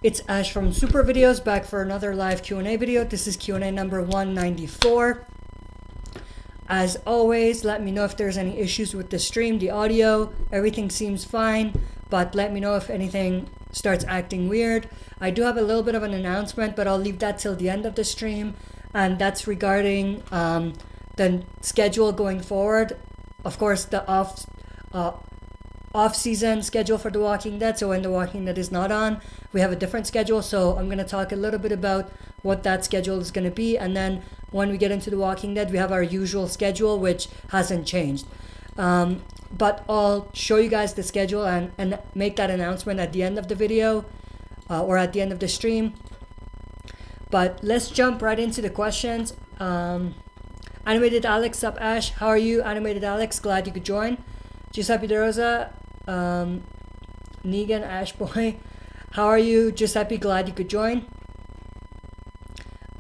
It's Ash from Super Videos, back for another live Q&A video. This is Q&A number 194. As always, let me know if there's any issues with the stream, the audio. Everything seems fine, but let me know if anything starts acting weird. I do have a little bit of an announcement, but I'll leave that till the end of the stream, and that's regarding the schedule going forward. Of course, the off-season schedule for The Walking Dead. So when The Walking Dead is not on, we have a different schedule. So I'm going to talk a little bit about what that schedule is going to be, and then when we get into The Walking Dead, we have our usual schedule, which hasn't changed. But I'll show you guys the schedule and make that announcement at the end of the video or at the end of the stream. But let's jump right into the questions. Animated Alex, up Ash, how are you? Animated Alex, glad you could join. Giuseppe De Rosa, Negan, Ash Boy, how are you? Giuseppe, glad you could join.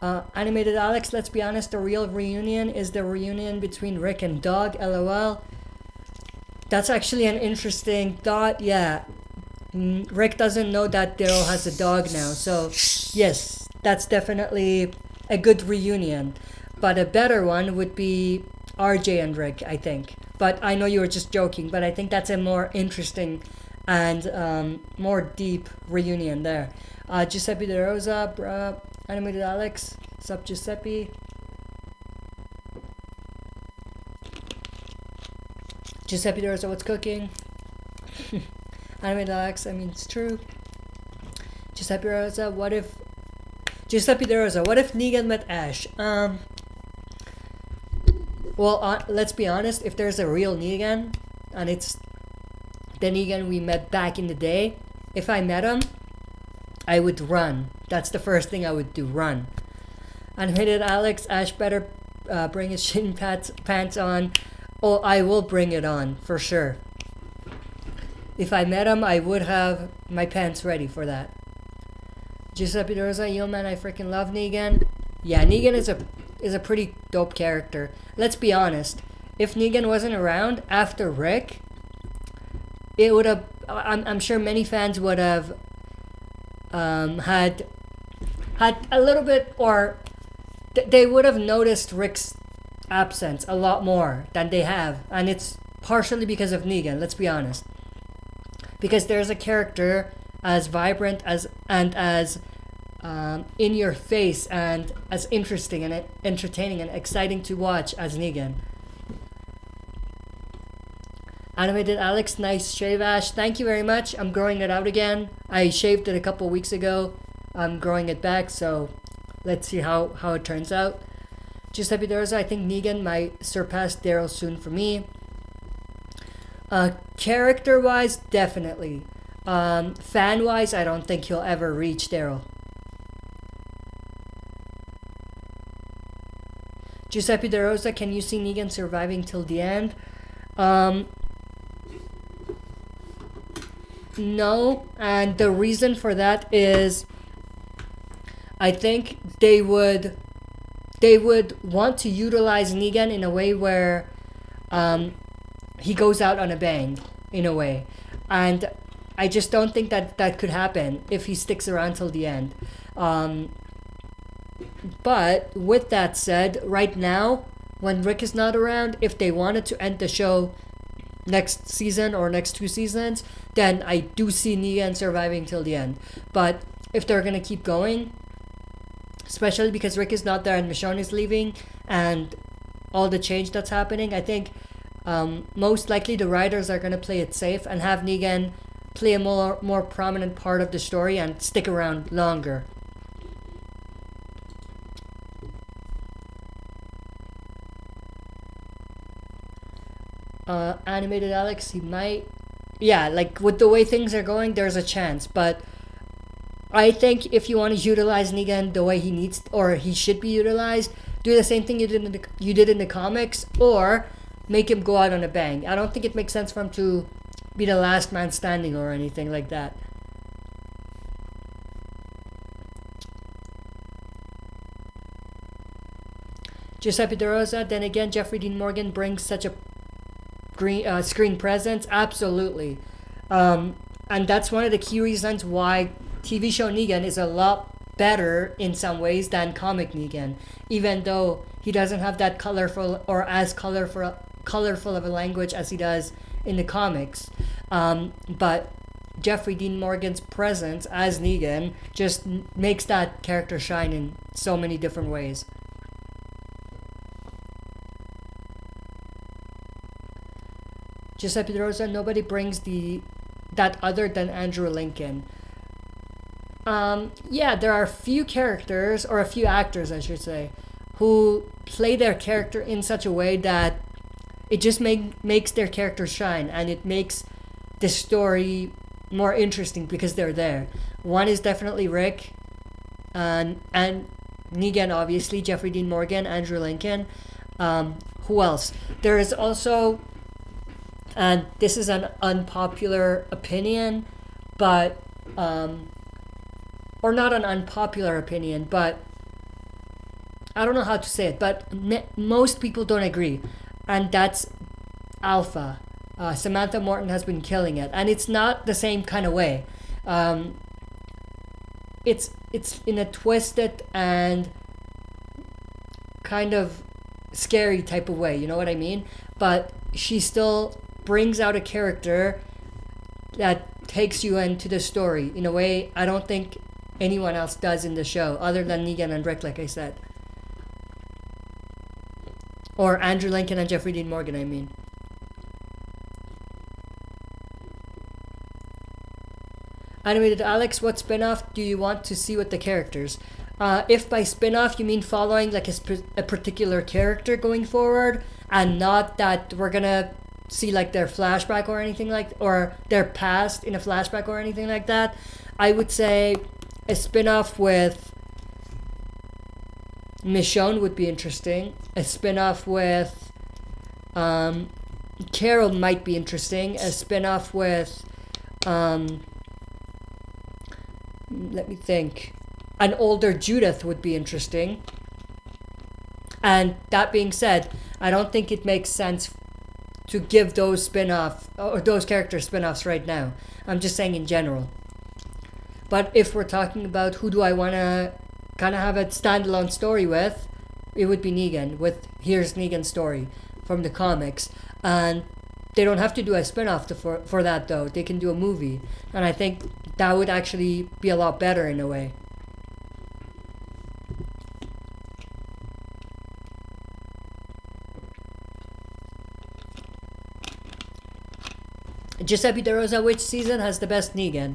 Animated Alex, let's be honest, the real reunion is the reunion between Rick and Dog, LOL. That's actually an interesting thought, yeah. Rick doesn't know that Daryl has a dog now, so yes, that's definitely a good reunion. But a better one would be RJ and Rick, I think. But I know you were just joking, but I think that's a more interesting and more deep reunion there. Giuseppe De Rosa, Animated Alex, sup Giuseppe? Giuseppe De Rosa, what's cooking? Animated Alex, I mean, it's true. Giuseppe De Rosa, what if... Giuseppe De Rosa, what if Negan met Ash? Well, let's be honest, if there's a real Negan, and it's the Negan we met back in the day, if I met him, I would run. That's the first thing I would do, run. Unhitted Alex, Ash better bring his shin pants on. Oh, I will bring it on, for sure. If I met him, I would have my pants ready for that. Giuseppe De Rosa, yo man, I freaking love Negan. Yeah, Negan is a pretty dope character. Let's be honest. If Negan wasn't around after Rick, it would have. I'm sure many fans would have had a little bit, or they would have noticed Rick's absence a lot more than they have, and it's partially because of Negan. Let's be honest, because there's a character as vibrant as in your face and as interesting and entertaining and exciting to watch as Negan. Animated Alex, nice shave, Ash. Thank you very much. I'm growing it out again. I shaved it a couple weeks ago. I'm growing it back, so let's see how it turns out. Giuseppe De Rosa, I think Negan might surpass Daryl soon for me. Character-wise, definitely. Fan-wise, I don't think he'll ever reach Daryl. Giuseppe De Rosa, can you see Negan surviving till the end? No, and the reason for that is I think they would want to utilize Negan in a way where he goes out on a bang, in a way. And I just don't think that could happen if he sticks around till the end. But with that said, right now, when Rick is not around, if they wanted to end the show next season or next 2 seasons, then I do see Negan surviving till the end. But if they're going to keep going, especially because Rick is not there and Michonne is leaving and all the change that's happening, I think most likely the writers are going to play it safe and have Negan play a more prominent part of the story and stick around longer. Animated Alex, he might, yeah, like with the way things are going, there's a chance. But I think if you want to utilize Negan the way he needs, or he should be utilized, do the same thing you did in the comics, or make him go out on a bang. I don't think it makes sense for him to be the last man standing or anything like that. Giuseppe De Rosa, then again, Jeffrey Dean Morgan brings such a screen presence. Absolutely. And that's one of the key reasons why TV show Negan is a lot better in some ways than comic Negan, even though he doesn't have that colorful or as colorful of a language as he does in the comics. But Jeffrey Dean Morgan's presence as Negan just makes that character shine in so many different ways. Giuseppe De Rosa, nobody brings that other than Andrew Lincoln. Yeah, there are a few characters, or a few actors I should say, who play their character in such a way that it just makes their character shine, and it makes the story more interesting because they're there. One is definitely Rick, and Negan, obviously, Jeffrey Dean Morgan, Andrew Lincoln. Who else? There is also, and this is an unpopular opinion, but or not an unpopular opinion, but I don't know how to say it, but most people don't agree, and that's Alpha. Samantha Morton has been killing it, and it's not the same kind of way. It's in a twisted and kind of scary type of way, you know what I mean? But she still brings out a character that takes you into the story in a way I don't think anyone else does in the show, other than Negan and Rick, like I said. Or Andrew Lincoln and Jeffrey Dean Morgan, I mean. Animated Alex, what spin-off do you want to see with the characters? If by spin-off you mean following like a particular character going forward, and not that we're gonna see like their flashback or anything like, or their past in a flashback or anything like that, I would say a spin-off with Michonne would be interesting. A spin-off with Carol might be interesting. A spin-off with let me think, an older Judith would be interesting. And that being said, I don't think it makes sense to give those spin-off or those character spin-offs right now. I'm just saying in general. But if we're talking about who do I want to kind of have a standalone story with, it would be Negan, with here's Negan's story from the comics. And they don't have to do a spin-off for that though. They can do a movie. And I think that would actually be a lot better in a way. Giuseppe De Rosa, which season has the best Negan?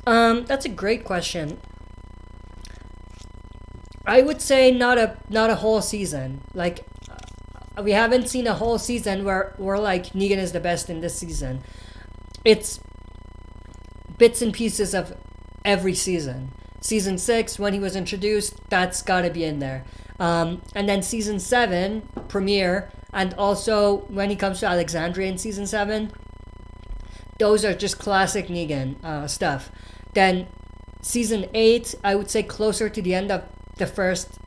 That's a great question. I would say not a whole season. Like, we haven't seen a whole season where we're like, Negan is the best in this season. It's bits and pieces of every season. Season 6, when he was introduced, that's gotta be in there. And then season 7, premiere, and also when he comes to Alexandria in season 7, those are just classic Negan stuff. Then season 8, I would say closer to the end of the first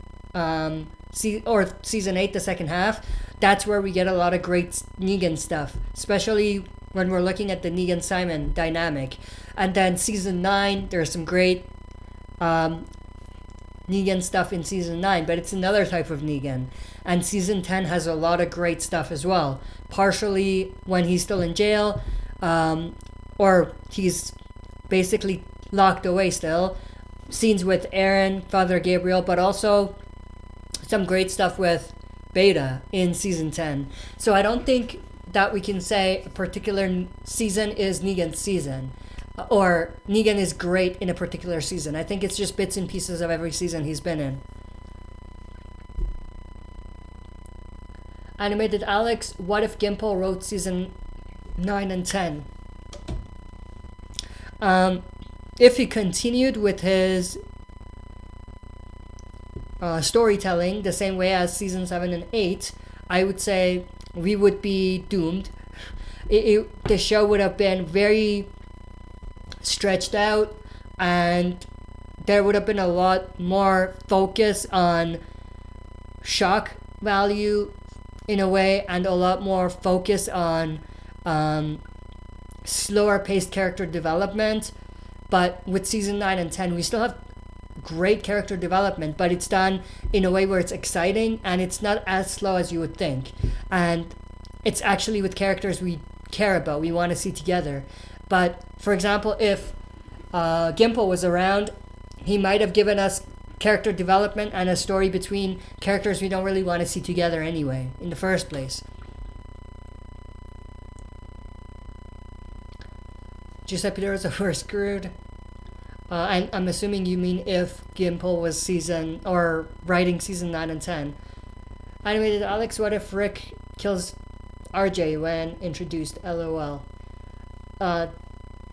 season 8, the second half, that's where we get a lot of great Negan stuff, especially when we're looking at the Negan-Simon dynamic. And then season 9, there's some great Negan stuff in season 9, but it's another type of Negan. And season 10 has a lot of great stuff as well, partially when he's still in jail, or he's basically locked away still. Scenes with Aaron, Father Gabriel, but also some great stuff with Beta in season 10. So I don't think that we can say a particular season is Negan's season, or Negan is great in a particular season. I think it's just bits and pieces of every season he's been in. Animated Alex, what if Gimple wrote season 9 and 10? If he continued with his storytelling the same way as season 7 and 8, I would say we would be doomed. The show would have been very stretched out, and there would have been a lot more focus on shock value in a way, and a lot more focus on slower paced character development, But with season 9 and 10, we still have great character development, but it's done in a way where it's exciting and it's not as slow as you would think. And it's actually with characters we care about, we want to see together. But for example, if Gimple was around, he might have given us character development and a story between characters we don't really want to see together anyway, in the first place. Giuseppe Rosa were screwed. I'm assuming you mean if Gimple was season or writing season 9 and 10. Animated Alex, what if Rick kills RJ when introduced? LOL.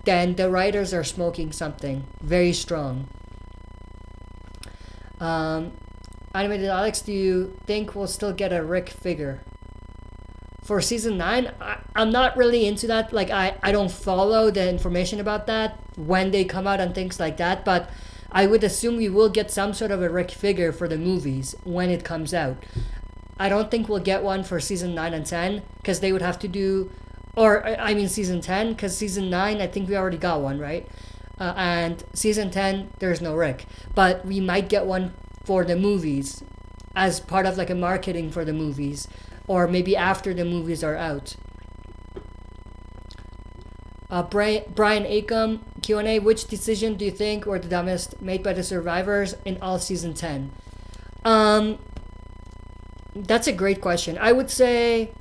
Then the writers are smoking something very strong. Animated Alex, do you think we'll still get a Rick figure? For season 9, I'm not really into that. Like, I don't follow the information about that when they come out and things like that, but I would assume we will get some sort of a Rick figure for the movies when it comes out. I don't think we'll get one for season 9 and 10, because they would have to do, or I mean season 10, because season 9, I think we already got one, right? And season 10, there's no Rick. But we might get one for the movies as part of like a marketing for the movies, or maybe after the movies are out. Brian Acom, Q&A, which decision do you think were the dumbest made by the survivors in all season 10? That's a great question. I would say,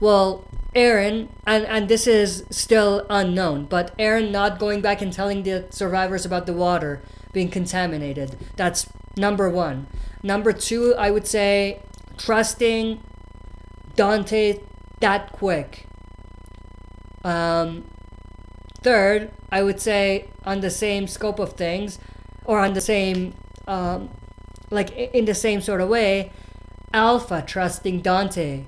well, Aaron, and this is still unknown, but Aaron not going back and telling the survivors about the water being contaminated. That's number one. Number two, I would say trusting Dante that quick. Third, I would say on the same scope of things, or on the same, like in the same sort of way, Alpha trusting Dante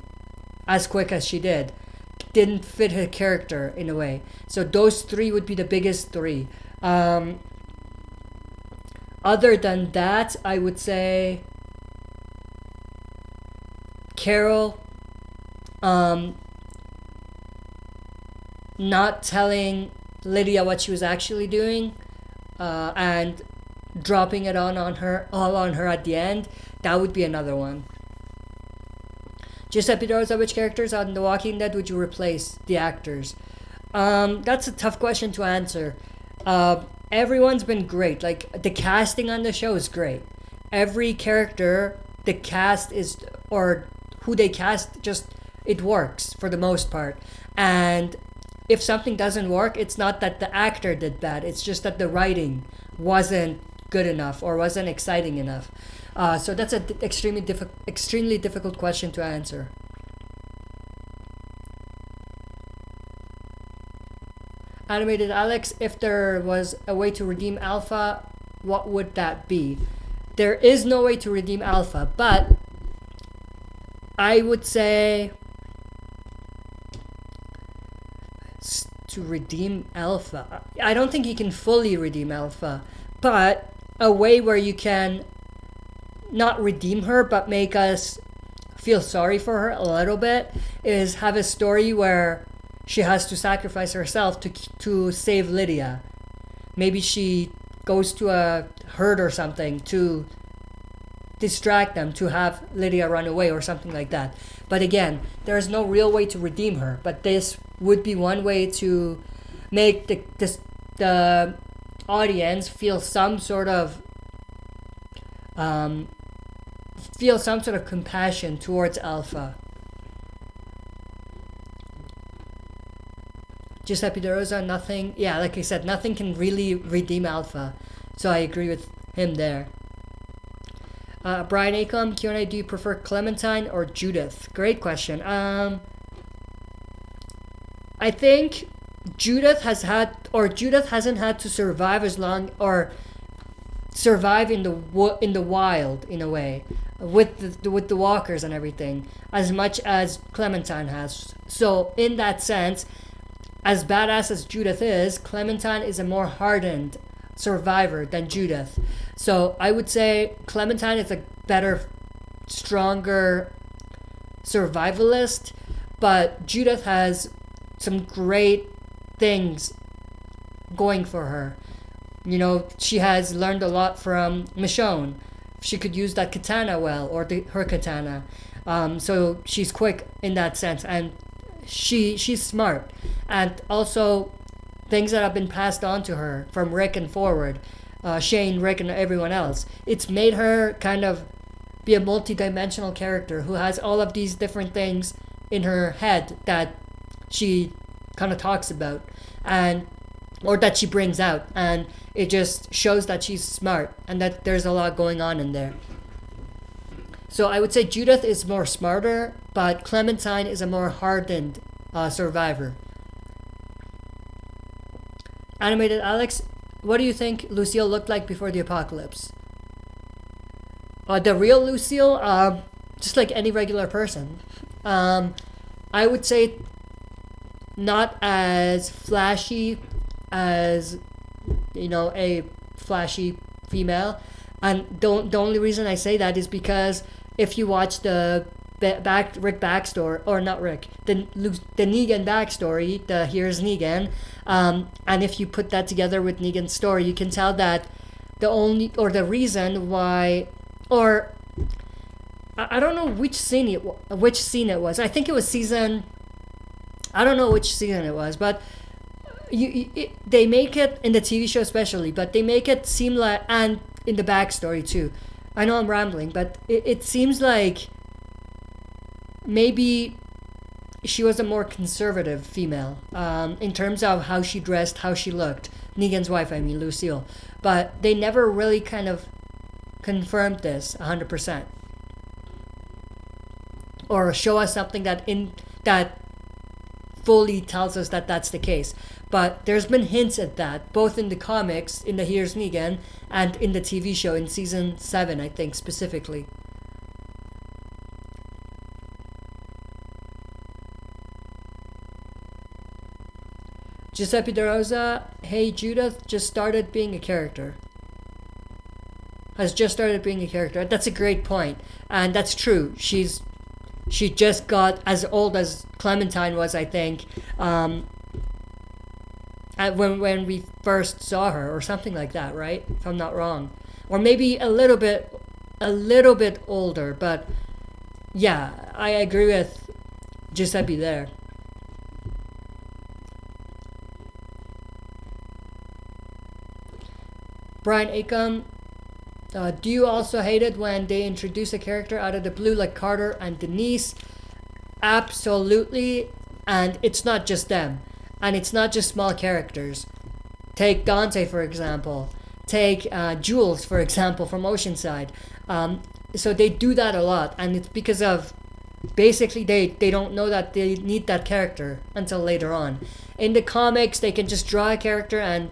as quick as she didn't fit her character in a way. So those three would be the biggest three. Other than that, I would say Carol not telling Lydia what she was actually doing, and dropping it all on her at the end. That would be another one. Giuseppe Rosa, which characters on The Walking Dead would you replace the actors? That's a tough question to answer. Everyone's been great. Like, the casting on the show is great. Every character, the cast is, or who they cast, just, it works for the most part. And if something doesn't work, it's not that the actor did bad. It's just that the writing wasn't good enough or wasn't exciting enough. So that's an extremely difficult question to answer. Animated Alex, if there was a way to redeem Alpha, what would that be? There is no way to redeem Alpha, but I would say to redeem Alpha. I don't think you can fully redeem Alpha, but a way where you can not redeem her, but make us feel sorry for her a little bit, is have a story where she has to sacrifice herself to save Lydia. Maybe she goes to a herd or something to distract them, to have Lydia run away or something like that. But again, there is no real way to redeem her, but this would be one way to make the audience feel some sort of compassion towards Alpha. Giuseppe De Rosa, nothing. Yeah, like I said, nothing can really redeem Alpha. So I agree with him there. Brian Acom, Q&A, do you prefer Clementine or Judith? Great question. I think Judith hasn't had to survive as long, or survive in the wild in a way, with the walkers and everything, as much as Clementine has. So in that sense, as badass as Judith is, Clementine is a more hardened survivor than Judith. So I would say Clementine is a better, stronger survivalist, but Judith has some great things going for her. You know, she has learned a lot from Michonne. She could use that katana well, or her katana. So she's quick in that sense, and she's smart. And also, things that have been passed on to her from Rick and forward, Shane, Rick, and everyone else. It's made her kind of be a multi-dimensional character who has all of these different things in her head that she kind of talks about, and or that she brings out, and it just shows that she's smart and that there's a lot going on in there. So I would say Judith is more smarter, but Clementine is a more hardened survivor. Animated Alex, what do you think Lucille looked like before the apocalypse? The real Lucille, just like any regular person. I would say not as flashy as, you know, a flashy female. And the only reason I say that is because if you watch the Rick backstory, or not Rick, the Negan backstory, the Here's Negan, and if you put that together with Negan's story, you can tell that the reason why, or I don't know which scene it was. I think it was season. I don't know which season it was, but they make it in the TV show especially, but they make it seem like, and in the backstory too. I know I'm rambling, but it seems like maybe she was a more conservative female in terms of how she dressed, how she looked. Negan's wife, I mean, Lucille. But they never really kind of confirmed this 100%. Or show us something that fully tells us that that's the case. But there's been hints at that, both in the comics, in the Here's Negan, and in the TV show in season 7, I think, specifically. Giuseppe De Rosa, hey, Judith just started being a character. Has just started being a character. That's a great point. And that's true. She just got as old as Clementine was, I think, when we first saw her, or something like that, right? If I'm not wrong, or maybe a little bit older. But yeah, I agree with Giuseppe there. Brian Acom, do you also hate it when they introduce a character out of the blue like Carter and Denise? Absolutely, and it's not just them. And it's not just small characters. Take Dante, for example. Take Jules, for example, from Oceanside. So they do that a lot, and it's because of basically they don't know that they need that character until later on. In the comics, they can just draw a character, and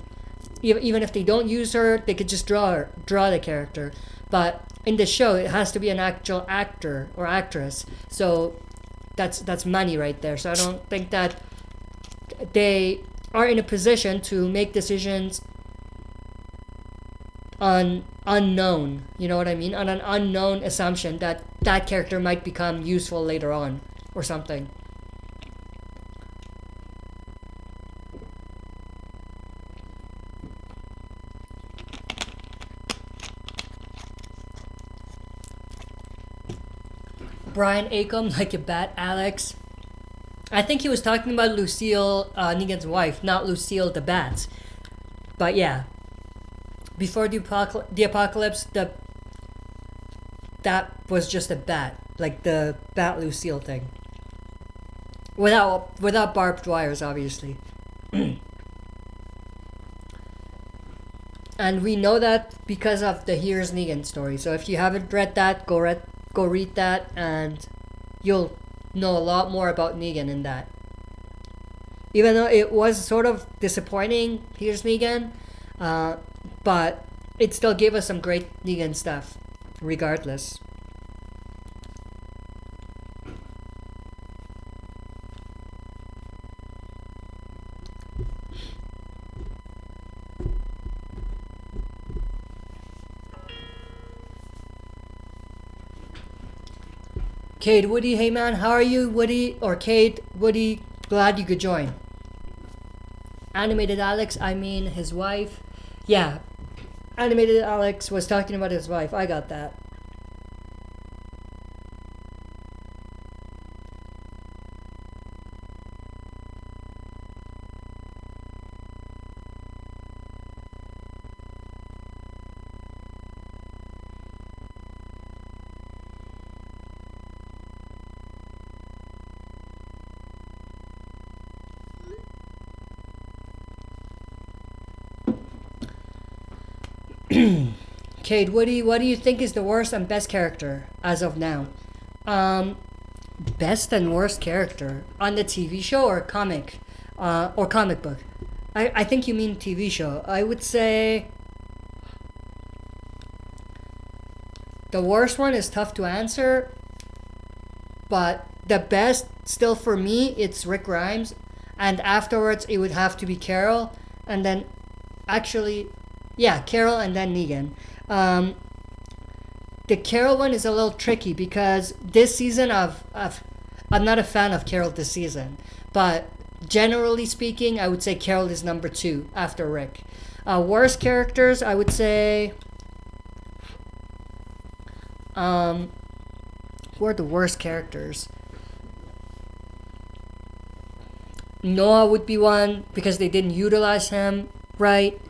even if they don't use her, they could just draw the character. But in the show, it has to be an actual actor or actress. So that's money right there. So I don't think that they are in a position to make decisions on unknown, you know what I mean? On an unknown assumption that that character might become useful later on or something. Brian Acom, like a bat, Alex. I think he was talking about Lucille, Negan's wife, not Lucille the Bat. But yeah, before the apocalypse, that was just a bat, like the Bat Lucille thing. Without barbed wires, obviously. And we know that because of the Here's Negan story. So if you haven't read that, go read that, and you'll know a lot more about Negan in that. Even though it was sort of disappointing, Here's Negan, but it still gave us some great Negan stuff, regardless. Cade, Woody, hey man, how are you, Woody? Or Cade, Woody, glad you could join. Animated Alex, I mean his wife. Yeah, Animated Alex was talking about his wife. I got that. Cade, what do you think is the worst and best character as of now? Best and worst character on the TV show or comic book? I think you mean TV show. I would say the worst one is tough to answer, but the best still for me it's Rick Grimes, and afterwards it would have to be Carol, and then actually, yeah, Carol and then Negan. The Carol one is a little tricky because this season I'm not a fan of Carol this season, but generally speaking, I would say Carol is number 2 after Rick. Worst characters, I would say. Who are the worst characters? Noah would be one because they didn't utilize him right.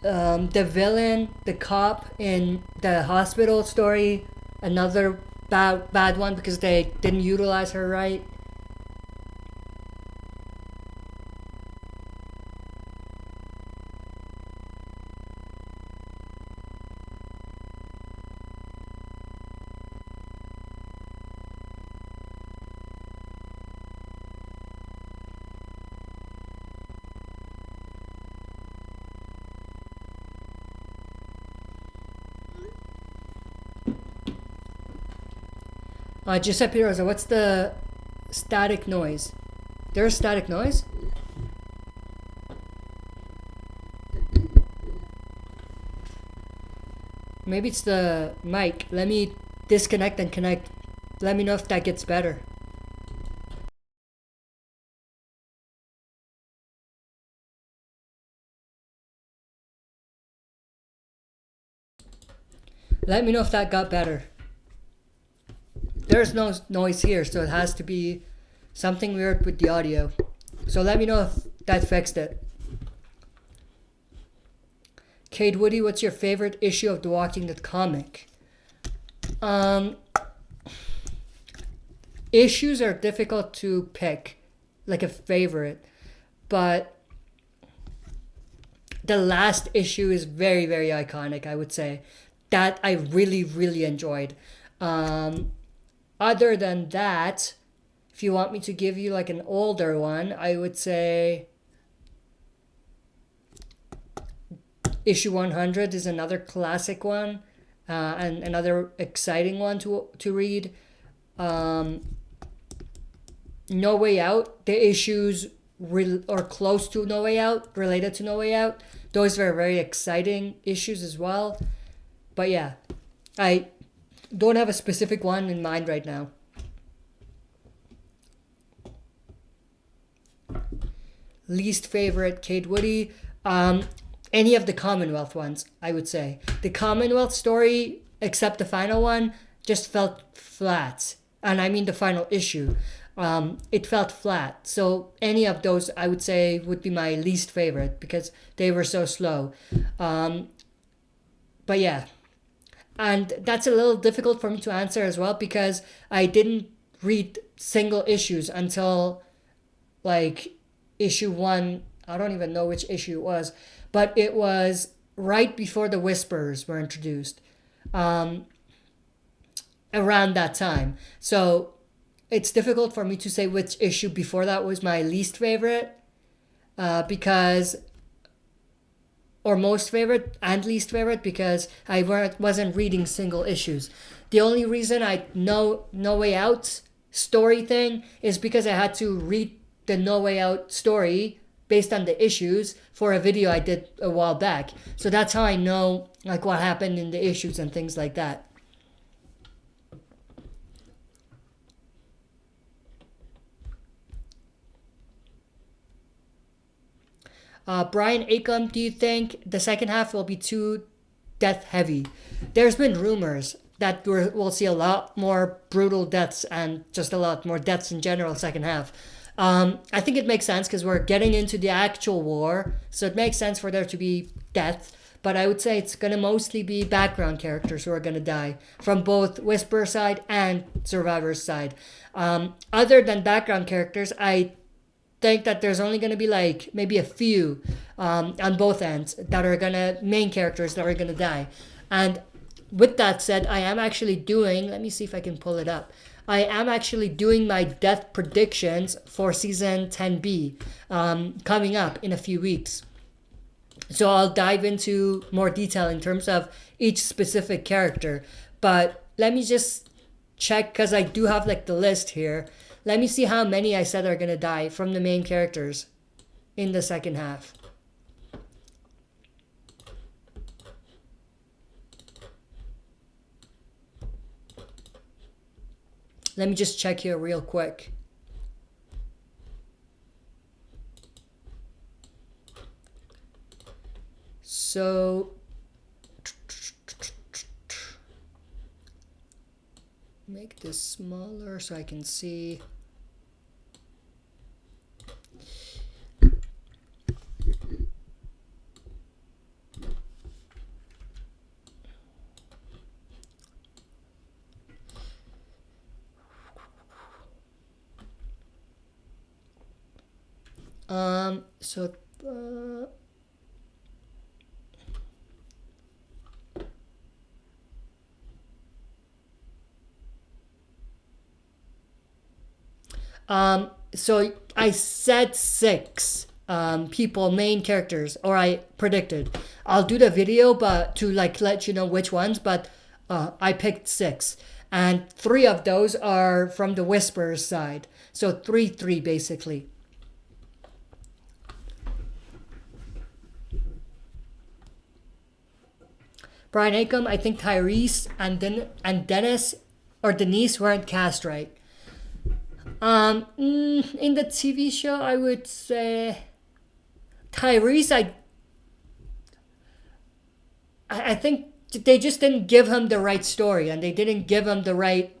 The villain, the cop in the hospital story, another bad one because they didn't utilize her right. Giuseppe Rosa, what's the static noise? There's static noise? Maybe it's the mic. Let me disconnect and connect. Let me know if that gets better. Let me know if that got better. There's no noise here, so it has to be something weird with the audio. So let me know if that fixed it. Cade Woody, what's your favorite issue of The Walking Dead comic? Issues are difficult to pick, like a favorite, but the last issue is very, very iconic, I would say. That I really, really enjoyed. Other than that, if you want me to give you like an older one, I would say issue 100 is another classic one, and another exciting one to read. No Way Out, the issues or close to No Way Out, related to No Way Out, those were very exciting issues as well. But yeah, I don't have a specific one in mind right now. Least favorite, Cade Woody. Any of the Commonwealth ones, I would say. The Commonwealth story, except the final one, just felt flat. And I mean the final issue. It felt flat. So any of those, I would say, would be my least favorite because they were so slow. But yeah. And that's a little difficult for me to answer as well because I didn't read single issues until like issue 1. I don't even know which issue it was, but it was right before the Whisperers were introduced, around that time. So it's difficult for me to say which issue before that was my least favorite, because or most favorite and least favorite because I wasn't reading single issues. The only reason I know No Way Out story thing is because I had to read the No Way Out story based on the issues for a video I did a while back. So that's how I know like what happened in the issues and things like that. Brian Acom, do you think the second half will be too death heavy? There's been rumors that we'll see a lot more brutal deaths and just a lot more deaths in general second half. I think it makes sense because we're getting into the actual war, so it makes sense for there to be death. But I would say it's going to mostly be background characters who are going to die from both Whisperer's side and Survivor's side. Other than background characters, I think that there's only going to be like maybe a few on both ends that are going to, main characters that are going to die. And with that said, I am actually doing, let me see if I can pull it up. I am actually doing my death predictions for season 10B coming up in a few weeks. So I'll dive into more detail in terms of each specific character. But let me just check, because I do have like the list here. Let me see how many I said are going to die from the main characters in the second half. Let me just check here real quick. So, make this smaller so I can see. So so I said 6 people, main characters, or I predicted. I'll do the video, but to like let you know which ones, but I picked 6. And 3 of those are from the Whisperer's side. So 3-3 basically. Brian Acom, I think Tyrese and Dennis or Denise weren't cast right. In the TV show, I would say Tyrese. I think they just didn't give him the right story, and they didn't give him the right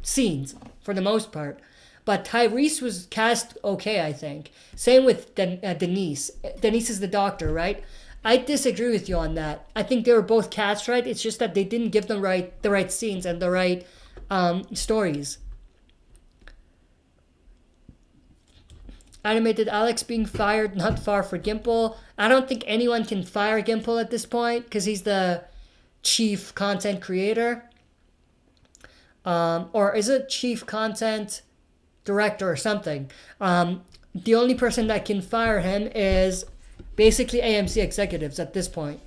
scenes for the most part. But Tyrese was cast okay, I think. Same with Denise. Denise is the doctor, right? I disagree with you on that. I think they were both cast right. It's just that they didn't give them the right scenes and the right stories. Animated Alex being fired not far for Gimple. I don't think anyone can fire Gimple at this point because he's the chief content creator. Or is it chief content director or something? The only person that can fire him is basically AMC executives at this point.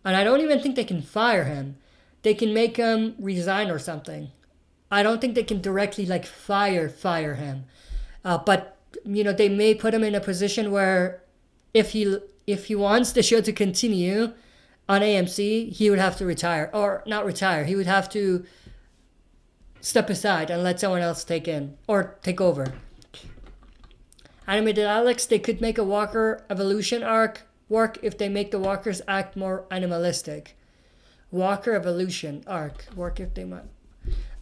And I don't even think they can fire him. They can make him resign or something. I don't think they can directly like fire him. But you know, they may put him in a position where if he wants the show to continue on AMC, he would have to retire, or not retire. He would have to step aside and let someone else take over. Animated Alex, they could make a Walker evolution arc work if they make the Walkers act more animalistic. Walker evolution arc work if they might.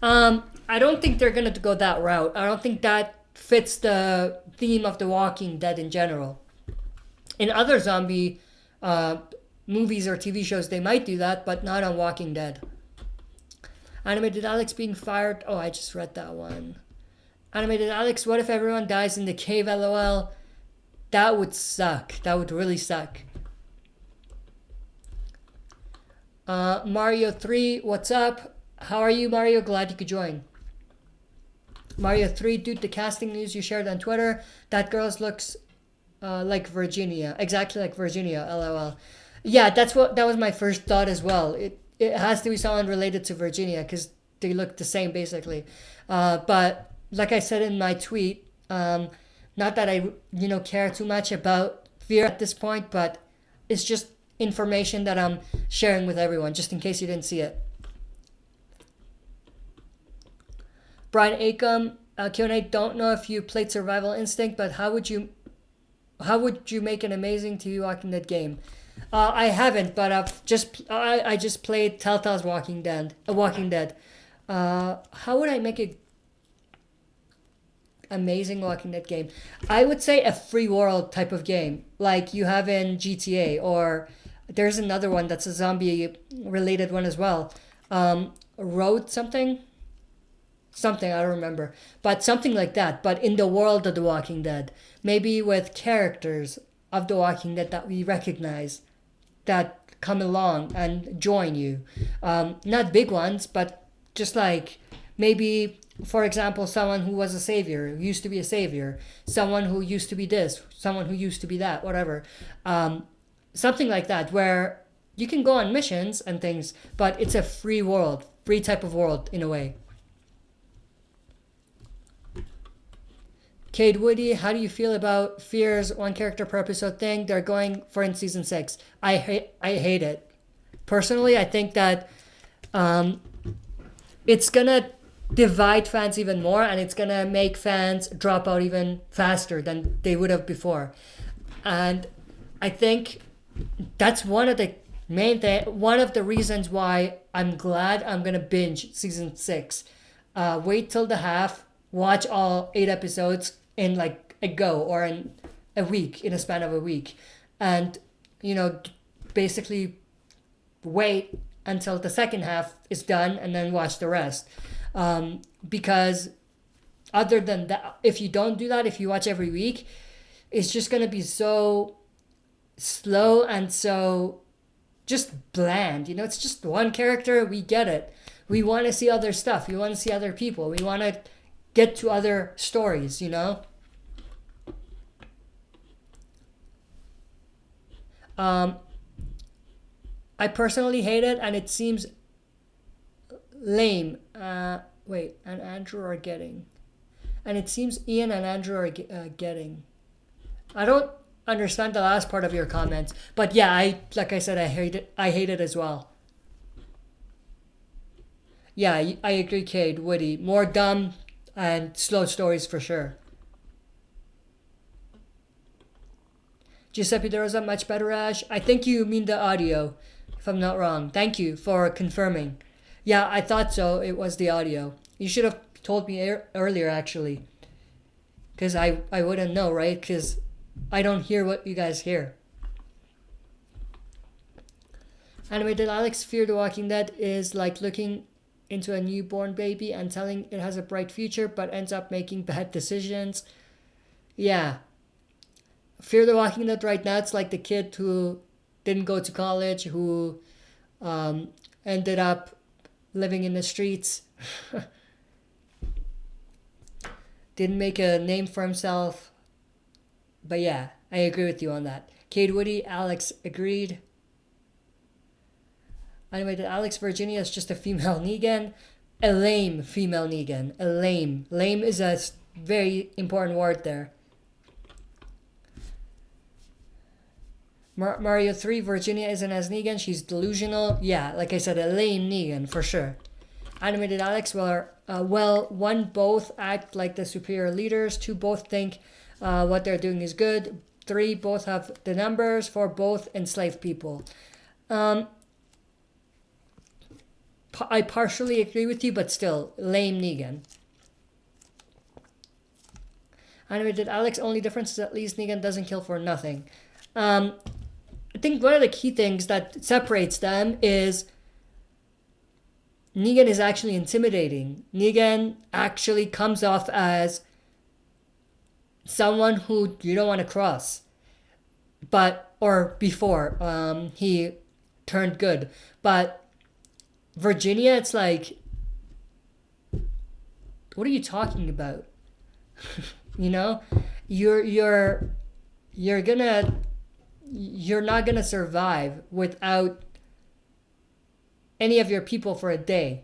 I don't think they're gonna go that route. I don't think that fits the theme of The Walking Dead in general. In other zombie movies or TV shows, they might do that, but not on Walking Dead. Animated Alex being fired. Oh, I just read that one. Animated Alex, what if everyone dies in the cave, LOL? That would suck. That would really suck. Mario 3, what's up? How are you, Mario? Glad you could join. Mario 3, dude, the casting news you shared on Twitter. That girl looks like Virginia. Exactly like Virginia, LOL. Yeah, that was my first thought as well. It has to be someone related to Virginia because they look the same basically. But like I said in my tweet, not that I care too much about Vera at this point, but it's just information that I'm sharing with everyone, just in case you didn't see it. Brian Acom, Q&A, don't know if you played Survival Instinct, but how would you how would you make an amazing TV Walking Dead game? I haven't, but I just played Telltale's Walking Dead. Walking Dead. How would I make a amazing Walking Dead game? I would say a free world type of game, like you have in GTA, or there's another one that's a zombie related one as well. Road something I don't remember, but something like that. But in the world of The Walking Dead, maybe with characters of The Walking Dead that we recognize, that come along and join you. Not big ones, but just like maybe, for example, someone who was a savior, who used to be a savior, someone who used to be this, someone who used to be that, whatever. Something like that, where you can go on missions and things, but it's a free world, free type of world in a way. Cade Woody, how do you feel about Fear's one character per episode thing they're going for in season 6? I hate it. Personally, I think that it's gonna divide fans even more, and it's gonna make fans drop out even faster than they would have before. And I think that's one of the one of the reasons why I'm glad I'm gonna binge season 6. Wait till the half, watch all 8 episodes in like a go, or in a week, in a span of a week, and basically wait until the second half is done and then watch the rest. Because other than that, if you don't do that, if you watch every week, it's just gonna be so slow and so just bland. It's just one character. We get it. We want to see other stuff. We want to see other people. We want to get to other stories, I personally hate it, and it seems lame. Wait, and Andrew are getting. And it seems Ian and Andrew are getting. I don't understand the last part of your comments, but yeah, like I said, I hate it. I hate it as well. Yeah, I agree, Cade. Woody, more dumb and slow stories for sure. Giuseppe De Rosa, much better, Ash. I think you mean the audio, if I'm not wrong. Thank you for confirming. Yeah, I thought so. It was the audio. You should have told me earlier, actually. Because I wouldn't know, right? Because I don't hear what you guys hear. Animated Alex, Fear the Walking Dead is like looking into a newborn baby and telling it has a bright future, but ends up making bad decisions. Yeah. Fear the Walking Dead right now, it's like the kid who didn't go to college, who ended up living in the streets, didn't make a name for himself. But yeah, I agree with you on that. Cade Woody, Alex agreed. Animated Alex, Virginia is just a female Negan. A lame female Negan. A lame. Lame is a very important word there. Mario 3, Virginia isn't as Negan. She's delusional. Yeah, like I said, a lame Negan for sure. Animated Alex, one, both act like the superior leaders. 2, both think what they're doing is good. 3, both have the numbers. 4, both enslave people. I partially agree with you, but still, lame Negan. Animated Alex, only difference is at least Negan doesn't kill for nothing. I think one of the key things that separates them is Negan is actually intimidating. Negan actually comes off as someone who you don't want to cross. Before he turned good. But Virginia, it's like, what are you talking about? You're not gonna survive without any of your people for a day.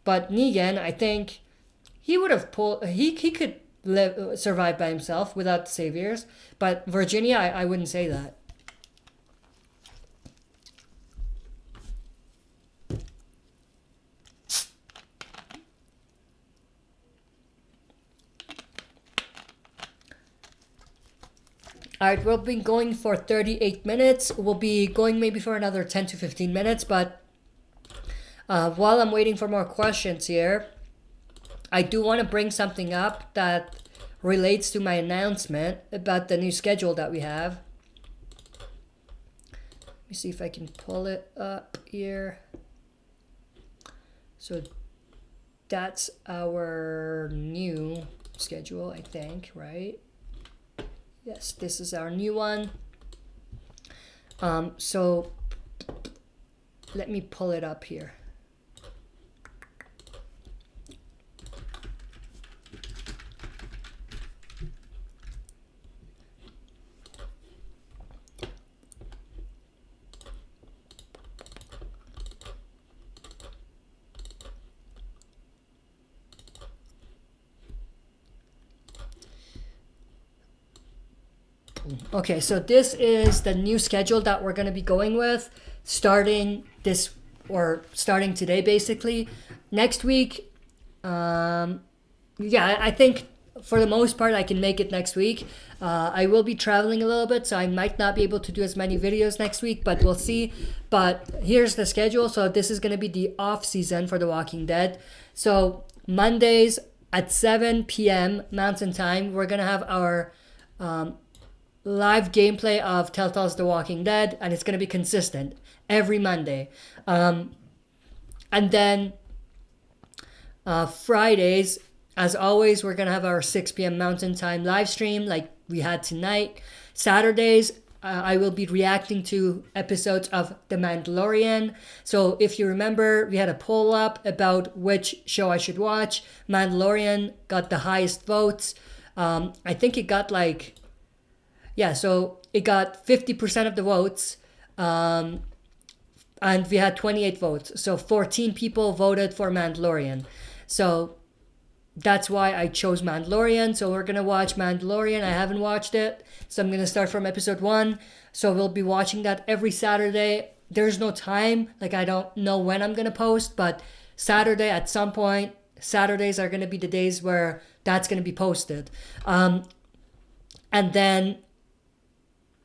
But Negan, I think he would have he could survive by himself without the saviors. But Virginia, I wouldn't say that. All right, we'll be going for 38 minutes. We'll be going maybe for another 10 to 15 minutes, but while I'm waiting for more questions here, I do want to bring something up that relates to my announcement about the new schedule that we have. Let me see if I can pull it up here. So that's our new schedule, I think, right? Yes, this is our new one. So let me pull it up here. Okay, so this is the new schedule that we're going to be going with starting today, basically. Next week, yeah, I think for the most part I can make it next week. I will be traveling a little bit, so I might not be able to do as many videos next week, but we'll see. But here's the schedule. So this is going to be the off season for The Walking Dead. So Mondays at 7 p.m. Mountain Time, we're going to have our live gameplay of Telltale's The Walking Dead, and it's going to be consistent every Monday. And then Fridays, as always, we're going to have our 6 p.m. Mountain Time live stream like we had tonight. Saturdays, I will be reacting to episodes of The Mandalorian. So if you remember, we had a poll up about which show I should watch. Mandalorian got the highest votes. I think it got so it got 50% of the votes, and we had 28 votes. So 14 people voted for Mandalorian. So that's why I chose Mandalorian. So we're going to watch Mandalorian. I haven't watched it, so I'm going to start from episode 1. So we'll be watching that every Saturday. There's no time. I don't know when I'm going to post, but Saturday at some point, Saturdays are going to be the days where that's going to be posted. And then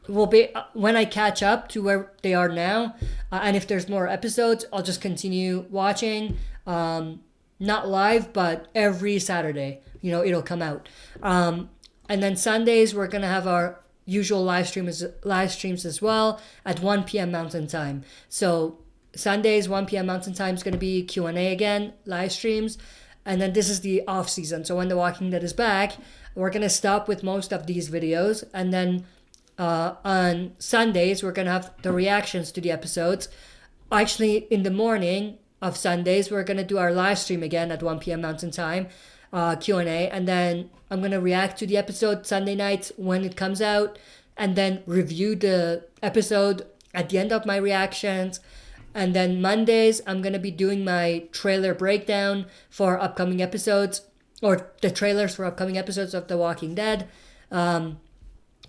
will be when I catch up to where they are now, and if there's more episodes, I'll just continue watching, not live, but every Saturday, it'll come out. And then Sundays, we're gonna have our usual live streams as well at 1 p.m. Mountain Time. So Sundays 1 p.m. Mountain Time is gonna be Q&A again, live streams, and then this is the off season. So when The Walking Dead is back, we're gonna stop with most of these videos, and then on Sundays, we're going to have the reactions to the episodes. Actually, in the morning of Sundays, we're going to do our live stream again at 1 p.m. Mountain Time, Q&A. And then I'm going to react to the episode Sunday nights when it comes out, and then review the episode at the end of my reactions. And then Mondays, I'm going to be doing my trailer breakdown for upcoming episodes, or the trailers for upcoming episodes of The Walking Dead.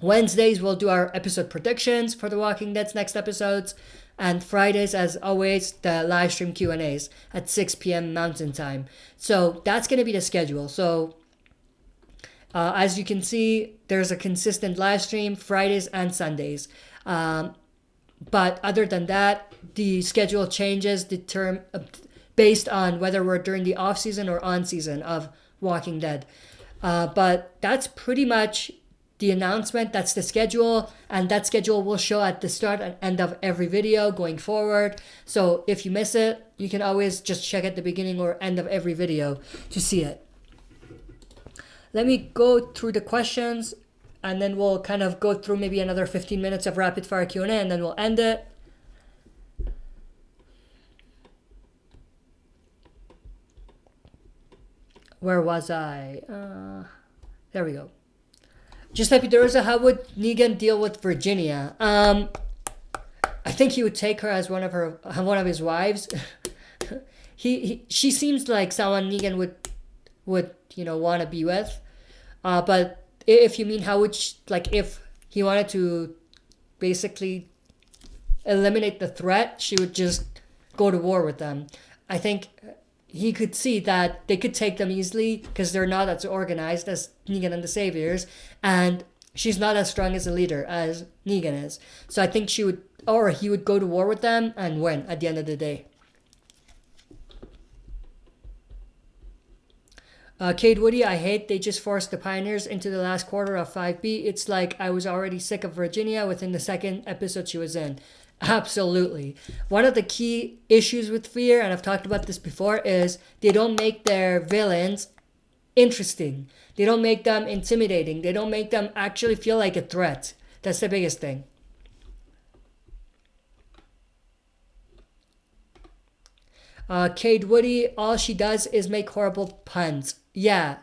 Wednesdays, we'll do our episode predictions for The Walking Dead's next episodes. And Fridays, as always, the live stream Q&As at 6 p.m. Mountain Time. So that's going to be the schedule. So as you can see, there's a consistent live stream Fridays and Sundays. But other than that, the schedule changes based on whether we're during the off season or on season of Walking Dead. But that's pretty much the announcement. That's the schedule, and that schedule will show at the start and end of every video going forward. So if you miss it, you can always just check at the beginning or end of every video to see it. Let me go through the questions, and then we'll kind of go through maybe another 15 minutes of rapid fire Q&A, and then we'll end it. Where was I? There we go. Just like Pedroza, how would Negan deal with Virginia? I think he would take her as one of his wives. She seems like someone Negan would want to be with. But if you mean how would if he wanted to basically eliminate the threat, she would just go to war with them. I think he could see that they could take them easily because they're not as organized as Negan and the Saviors. And she's not as strong as a leader as Negan is. So I think she would, or he would go to war with them and win at the end of the day. Cade Woody, I hate they just forced the Pioneers into the last quarter of 5B. It's like I was already sick of Virginia within the second episode she was in. Absolutely. One of the key issues with Fear, and I've talked about this before, is they don't make their villains interesting. They don't make them intimidating. They don't make them actually feel like a threat. That's the biggest thing. Cade Woody, all she does is make horrible puns. Yeah,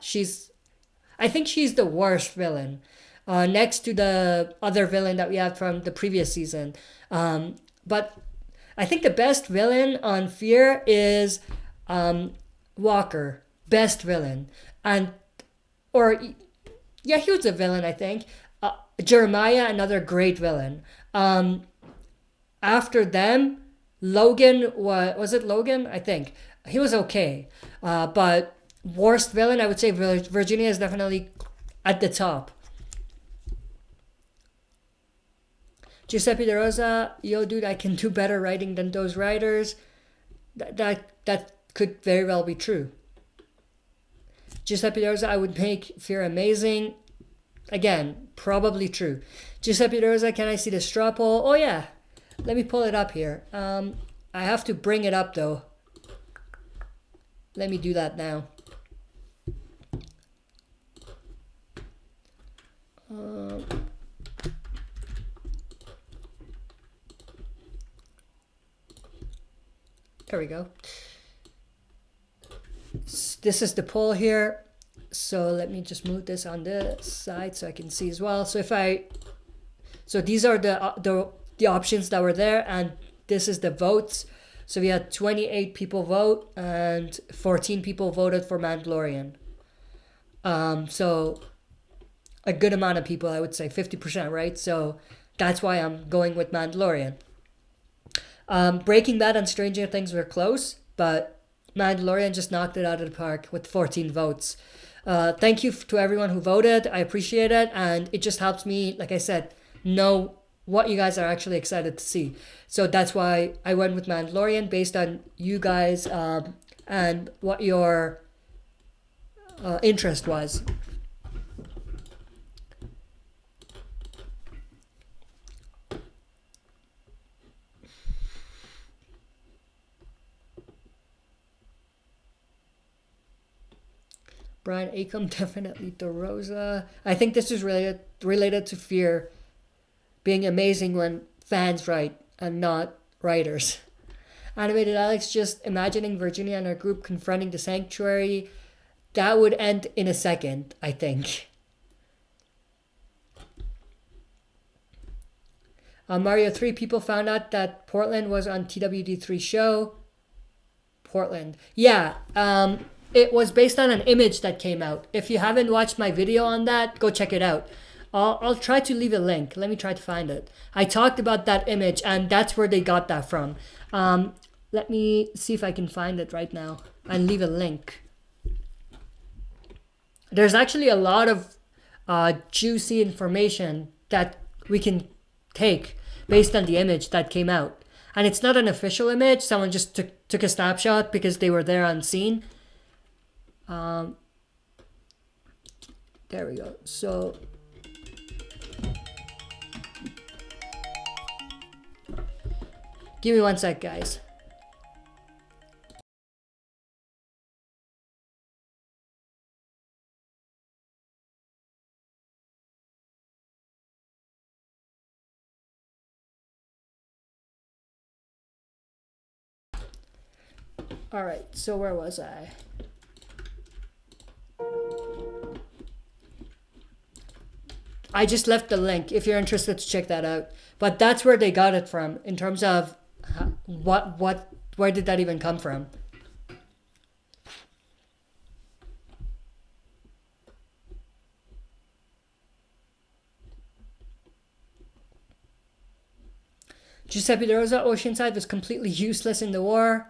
I think she's the worst villain. Next to the other villain that we had from the previous season. But I think the best villain on Fear is Walker. Best villain. He was a villain, I think. Jeremiah, another great villain. After them, Logan, was it Logan? I think. He was okay. But worst villain, I would say Virginia is definitely at the top. Giuseppe De Rosa, yo dude, I can do better writing than those writers. That could very well be true. Giuseppe De Rosa, I would make Fear amazing. Again, probably true. Giuseppe De Rosa, can I see the straw poll? Oh yeah. Let me pull it up here. I have to bring it up though. Let me do that now. There we go. This is the poll here. So let me just move this on the side so I can see as well. So these are the options that were there, and this is the votes. So we had 28 people vote and 14 people voted for Mandalorian. So a good amount of people, I would say 50%, right? So that's why I'm going with Mandalorian. Breaking Bad and Stranger Things were close, but Mandalorian just knocked it out of the park with 14 votes. Thank you to everyone who voted. I appreciate it, and it just helps me, like I said, know what you guys are actually excited to see. So that's why I went with Mandalorian based on you guys and what your interest was. Brian Acom, definitely De Rosa. I think this is related to Fear being amazing when fans write and not writers. Animated Alex, just imagining Virginia and her group confronting the sanctuary. That would end in a second, I think. Mario 3, people found out that Portland was on TWD3 show. Portland. Yeah, it was based on an image that came out. If you haven't watched my video on that, go check it out. I'll try to leave a link. Let me try to find it. I talked about that image, and that's where they got that from. Let me see if I can find it right now and leave a link. There's actually a lot of juicy information that we can take based on the image that came out. And it's not an official image. Someone just took a snapshot because they were there on scene. There we go. So give me 1 sec, guys. All right, so where was I? I just left the link if you're interested to check that out. But that's where they got it from in terms of where did that even come from? Giuseppe De Rosa, Oceanside was completely useless in the war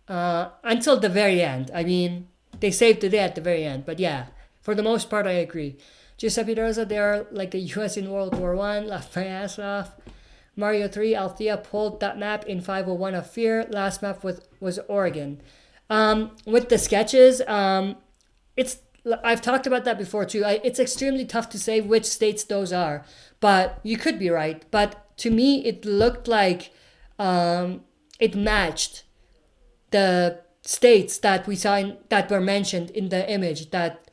until the very end. I mean, they saved the day at the very end. But yeah, for the most part, I agree. Giuseppe Rosa, they are like the US in World War One. Laughed my ass off. Mario 3, Althea pulled that map in 501 of Fear. Last map was Oregon. With the sketches, I've talked about that before too. It's extremely tough to say which states those are, but you could be right. But to me, it looked like it matched the states that we saw that were mentioned in the image that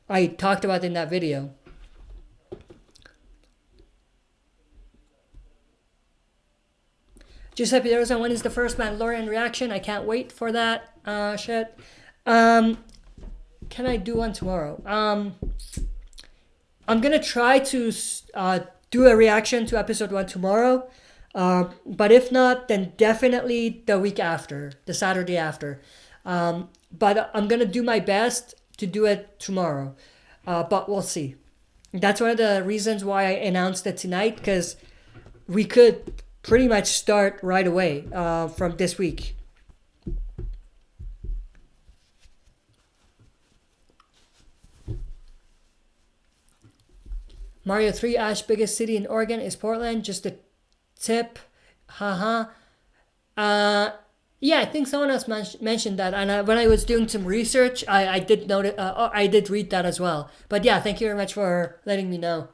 I talked about in that video. Giuseppe Rosa, when is the first Mandalorian reaction? I can't wait for that shit. Can I do one tomorrow? I'm gonna try to do a reaction to episode 1 tomorrow. But if not, then definitely the week after, the Saturday after. But I'm gonna do my best to do it tomorrow. But we'll see. That's one of the reasons why I announced it tonight, because we could pretty much start right away from this week. Mario 3, Ash, biggest city in Oregon is Portland. Just a tip. Haha. Yeah, I think someone else mentioned that. And when I was doing some research, I did note it. I did read that as well. But yeah, thank you very much for letting me know.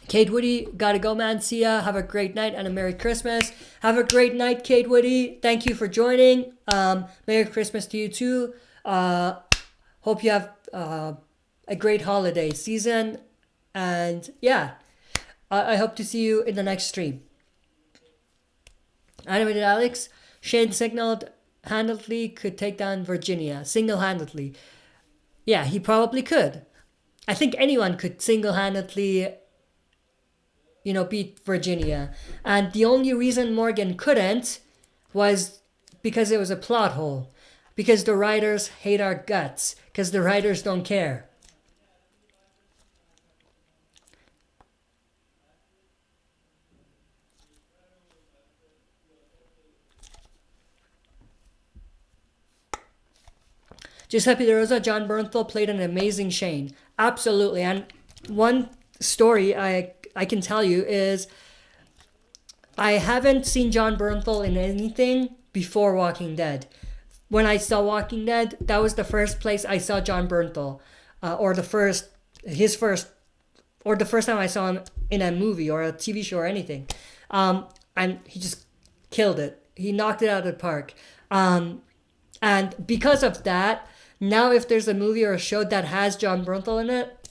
Kate Woody, gotta go, man. See ya. Have a great night and a Merry Christmas. Have a great night, Kate Woody. Thank you for joining. Merry Christmas to you too. Hope you have a great holiday season. And yeah, I hope to see you in the next stream. Animated Alex, Shane single-handedly could take down Virginia. Single-handedly. Yeah, he probably could. I think anyone could single-handedly beat Virginia. And the only reason Morgan couldn't was because it was a plot hole. Because the writers hate our guts. Because the writers don't care. Giuseppe De Rosa, John Bernthal played an amazing Shane. Absolutely. And one story I can tell you is I haven't seen John Bernthal in anything before Walking Dead. When I saw Walking Dead, that was the first place I saw John Bernthal, or the first time I saw him in a movie or a TV show or anything, and he just killed it. He knocked it out of the park, and because of that, now if there's a movie or a show that has John Bernthal in it,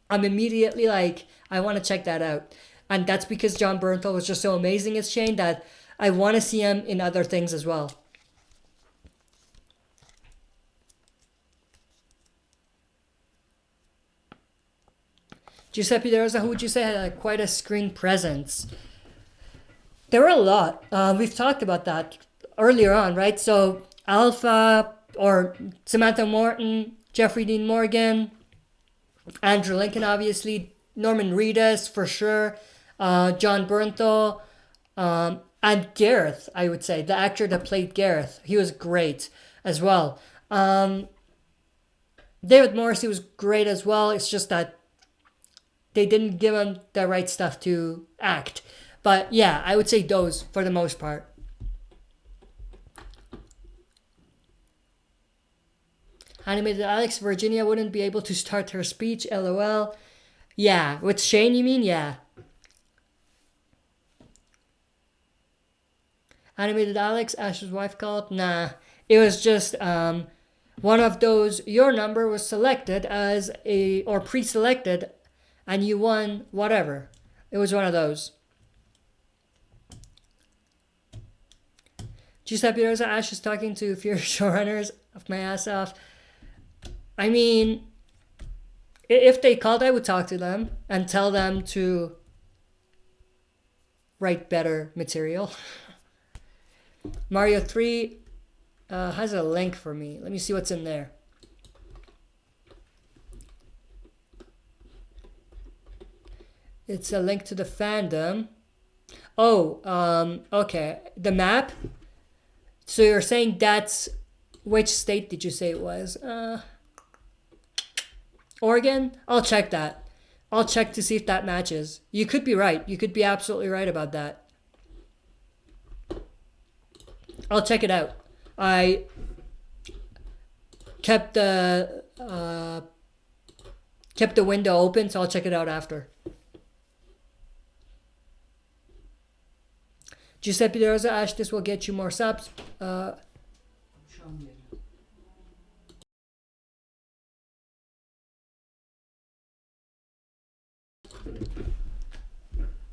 I'm immediately like, I want to check that out. And that's because John Bernthal was just so amazing as Shane that I want to see him in other things as well. Giuseppe De Rosa, who would you say had quite a screen presence? There were a lot. We've talked about that earlier on, right? So Alpha, or Samantha Morton, Jeffrey Dean Morgan, Andrew Lincoln, obviously, Norman Reedus, for sure, John Bernthal, and Gareth, I would say, the actor that played Gareth. He was great as well. David Morrissey was great as well. It's just that they didn't give him the right stuff to act. But yeah, I would say those for the most part. Animated Alex, Virginia wouldn't be able to start her speech, LOL. Yeah, with Shane you mean? Yeah. Animated Alex, Ash's wife called? Nah, it was just one of those, your number was selected as or pre-selected and you won whatever. It was one of those. Giuseppe Rosa, Ash is talking to Fear showrunners of my ass off. I mean, if they called, I would talk to them and tell them to write better material. Mario 3 has a link for me. Let me see what's in there. It's a link to the fandom. Oh, okay. The map. So you're saying that's... Which state did you say it was? Oregon? I'll check that. I'll check to see if that matches. You could be right. You could be absolutely right about that. I'll check it out. I kept the window open, so I'll check it out after. Giuseppe De Rosa, Ash, this will get you more subs.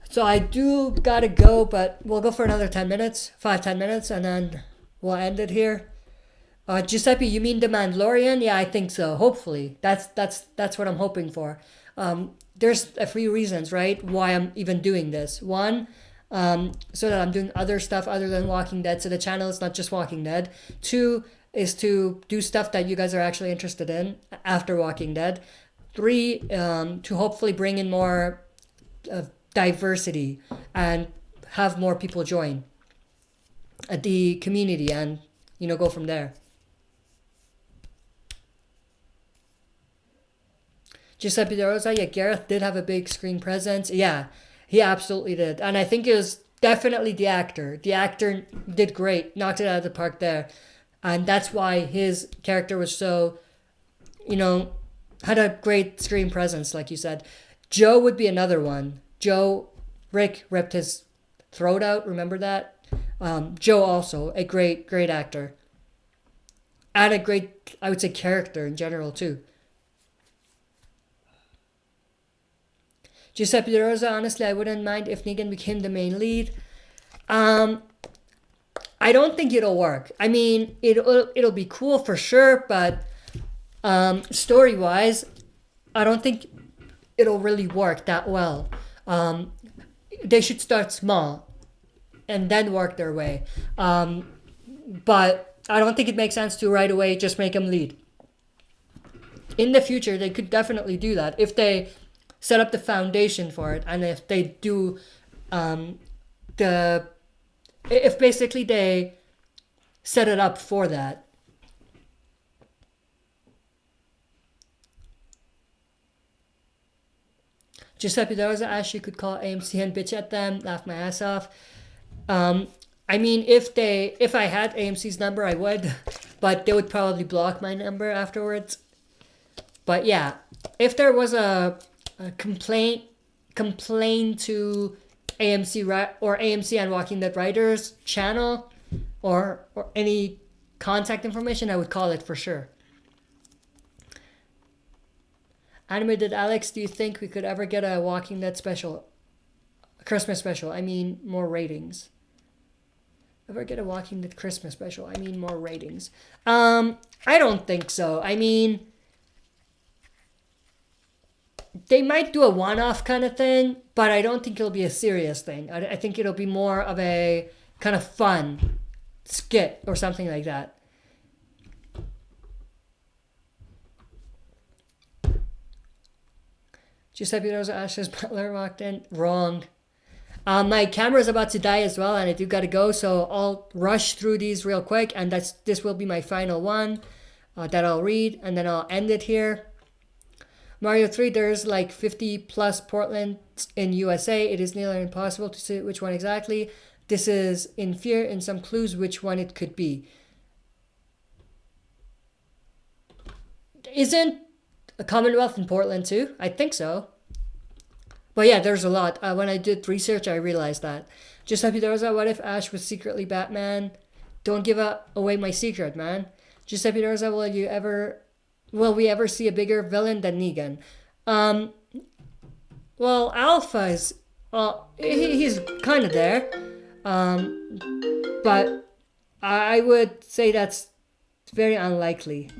So I do gotta go, but we'll go for another 10 minutes, 5-10 minutes, and then we'll end it here. Giuseppe, you mean The Mandalorian? Yeah, I think so. Hopefully, that's what I'm hoping for. There's a few reasons, right, why I'm even doing this. One, so that I'm doing other stuff other than Walking Dead, so the channel is not just Walking Dead. Two is to do stuff that you guys are actually interested in after Walking Dead. Three, to hopefully bring in more diversity and have more people join the community, and go from there. Giuseppe De Rosa, yeah, Gareth did have a big screen presence. Yeah, he absolutely did. And I think it was definitely the actor. The actor did great, knocked it out of the park there. And that's why his character was so, had a great screen presence, like you said. Joe would be another one. Rick ripped his throat out, remember that? Joe also, a great actor. And a great, I would say, character in general, too. Giuseppe De Rosa, honestly, I wouldn't mind if Negan became the main lead. I don't think it'll work. I mean, it'll be cool for sure, but story-wise, I don't think it'll really work that well. They should start small and then work their way. But I don't think it makes sense to right away just make him lead. In the future, they could definitely do that if they set up the foundation for it, and if they do if basically they set it up for that. Giuseppe De Rosa, Ash, you could call AMC and bitch at them, laugh my ass off. I mean, if I had AMC's number, I would, but they would probably block my number afterwards. But yeah, if there was a complaint to AMC or AMC and Walking Dead Writers channel or any contact information, I would call it for sure. Animated Alex, do you think we could ever get a Walking Dead special, a Christmas special? I mean, more ratings. Ever get a Walking Dead Christmas special? I mean, more ratings. I don't think so. I mean, they might do a one-off kind of thing, but I don't think it'll be a serious thing. I think it'll be more of a kind of fun skit or something like that. Giuseppe Rosa Ash's butler walked in. Wrong. My camera's about to die as well, and I do gotta go, so I'll rush through these real quick, and this will be my final one that I'll read, and then I'll end it here. Mario 3, there's like 50 plus Portlands in USA. It is nearly impossible to say which one exactly. This is in fear and some clues which one it could be. Isn't a Commonwealth in Portland too? I think so. But yeah, there's a lot. When I did research, I realized that. Giuseppe De Rosa, what if Ash was secretly Batman? Don't give away my secret, man. Giuseppe De Rosa, will we ever see a bigger villain than Negan? Well, Alpha is, he's kind of there. But I would say that's very unlikely.